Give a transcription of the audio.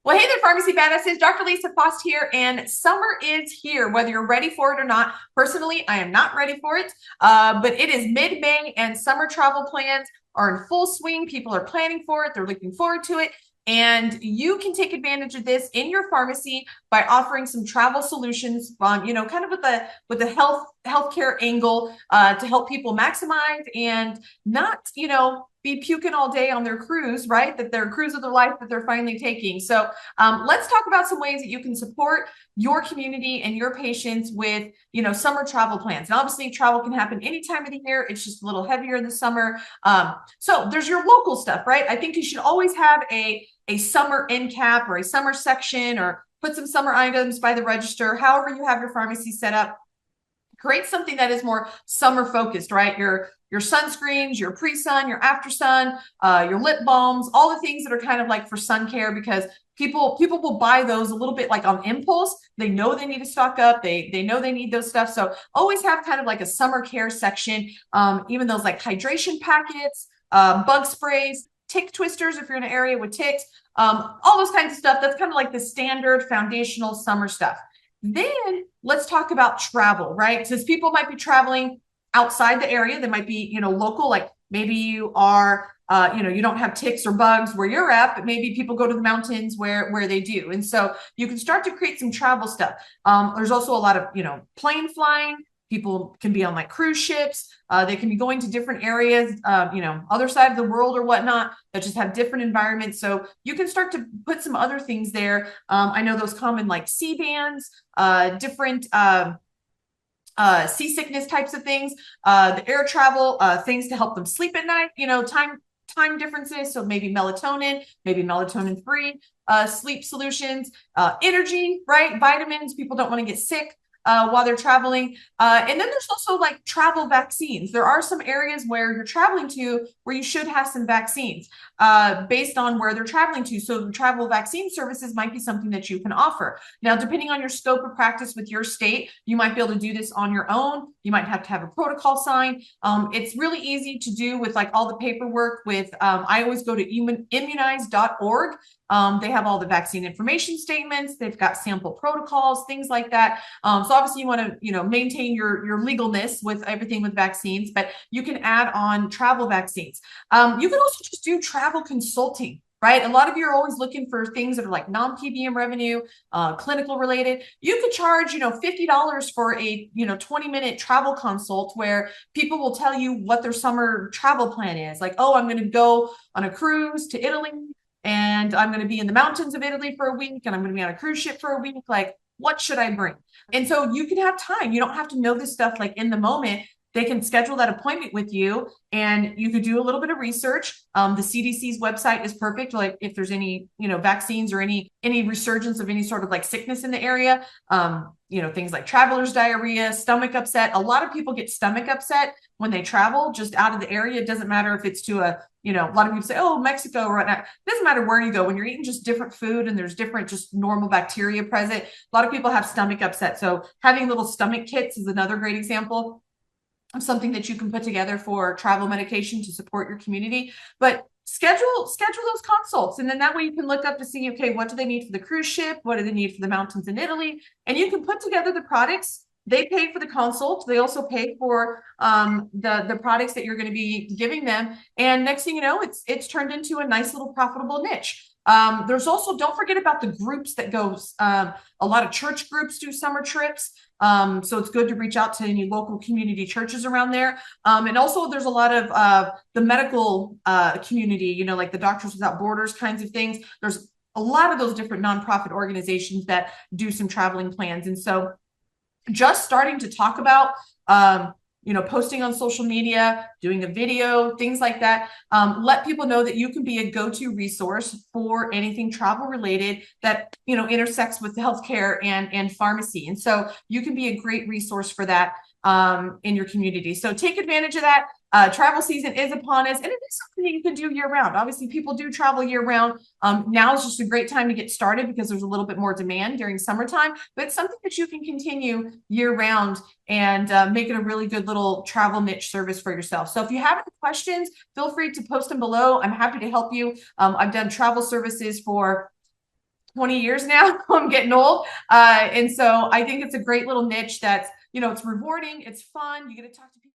Well, hey there, Pharmacy Badasses. Dr. Lisa Faast here, and summer is here, whether you're ready for it or not. Personally, I am not ready for it, but it is mid-May, and summer travel plans are in full swing. People are planning for it. They're looking forward to it. And you can take advantage of this in your pharmacy by offering some travel solutions, kind of with the healthcare angle to help people maximize and not, be puking all day on their cruise, right? That their cruise of their life that they're finally taking. So let's talk about some ways that you can support your community and your patients with, summer travel plans. And obviously travel can happen any time of the year. It's just a little heavier in the summer. So there's your local stuff, right? I think you should always have a summer end cap or a summer section, or put some summer items by the register, however you have your pharmacy set up. Create something that is more summer focused, right? Your sunscreens, your pre-sun, your after sun, your lip balms, all the things that are kind of like for sun care, because people will buy those a little bit like on impulse. They know they need to stock up. They know they need those stuff. So always have kind of like a summer care section. Even those like hydration packets, bug sprays, tick twisters if you're in an area with ticks, all those kinds of stuff. That's kind of like the standard foundational summer stuff. Then let's talk about travel, right? Because people might be traveling outside the area. They might be, local, like maybe you are, you don't have ticks or bugs where you're at, but maybe people go to the mountains where they do. And so you can start to create some travel stuff. There's also a lot of, plane flying. People can be on like cruise ships. They can be going to different areas, other side of the world or whatnot, that just have different environments. So you can start to put some other things there. I know those common like sea bands, different seasickness types of things, the air travel, things to help them sleep at night, time differences. So maybe melatonin free sleep solutions, energy, right? Vitamins. People don't want to get sick while they're traveling. And then there's also like travel vaccines. There are some areas where you're traveling to where you should have some vaccines based on where they're traveling to. So the travel vaccine services might be something that you can offer. Now, depending on your scope of practice with your state, you might be able to do this on your own. You might have to have a protocol signed. It's really easy to do with like all the paperwork with, I always go to immunize.org. They have all the vaccine information statements. They've got sample protocols, things like that. So obviously you want to, maintain your legalness with everything with vaccines, but you can add on travel vaccines. You can also just do travel consulting, right? A lot of you are always looking for things that are like non-PBM revenue, clinical related. You could charge, $50 for a, 20-minute travel consult where people will tell you what their summer travel plan is. Like, oh, I'm going to go on a cruise to Italy, and I'm going to be in the mountains of Italy for a week, and I'm going to be on a cruise ship for a week. Like, what should I bring? And so you can have time. You don't have to know this stuff like in the moment. They can schedule that appointment with you, and you could do a little bit of research. The CDC's website is perfect. Like if there's any, vaccines or any resurgence of any sort of like sickness in the area, things like traveler's diarrhea, stomach upset. A lot of people get stomach upset when they travel just out of the area. It doesn't matter if it's to a lot of people say, oh, Mexico or whatnot. It doesn't matter where you go. When you're eating just different food and there's different just normal bacteria present, a lot of people have stomach upset. So having little stomach kits is another great example of something that you can put together for travel medication to support your community. But schedule those consults, and then that way you can look up to see, okay, what do they need for the cruise ship? What do they need for the mountains in Italy? And you can put together the products. They pay for the consult. They also pay for the products that you're going to be giving them. And next thing you know, it's turned into a nice little profitable niche. There's also, don't forget about the groups that goes. A lot of church groups do summer trips. So it's good to reach out to any local community churches around there. And also there's a lot of the medical community, like the Doctors Without Borders kinds of things. There's a lot of those different nonprofit organizations that do some traveling plans. And so just starting to talk about, posting on social media, doing a video, things like that. Let people know that you can be a go-to resource for anything travel related that, intersects with healthcare and pharmacy. And so you can be a great resource for that in your community. So take advantage of that. Travel season is upon us, and it is something that you can do year round. Obviously, people do travel year round. Now is just a great time to get started because there's a little bit more demand during summertime, but it's something that you can continue year round and make it a really good little travel niche service for yourself. So if you have any questions, feel free to post them below. I'm happy to help you. I've done travel services for 20 years now. I'm getting old. And so I think it's a great little niche that's, it's rewarding, it's fun. You get to talk to people.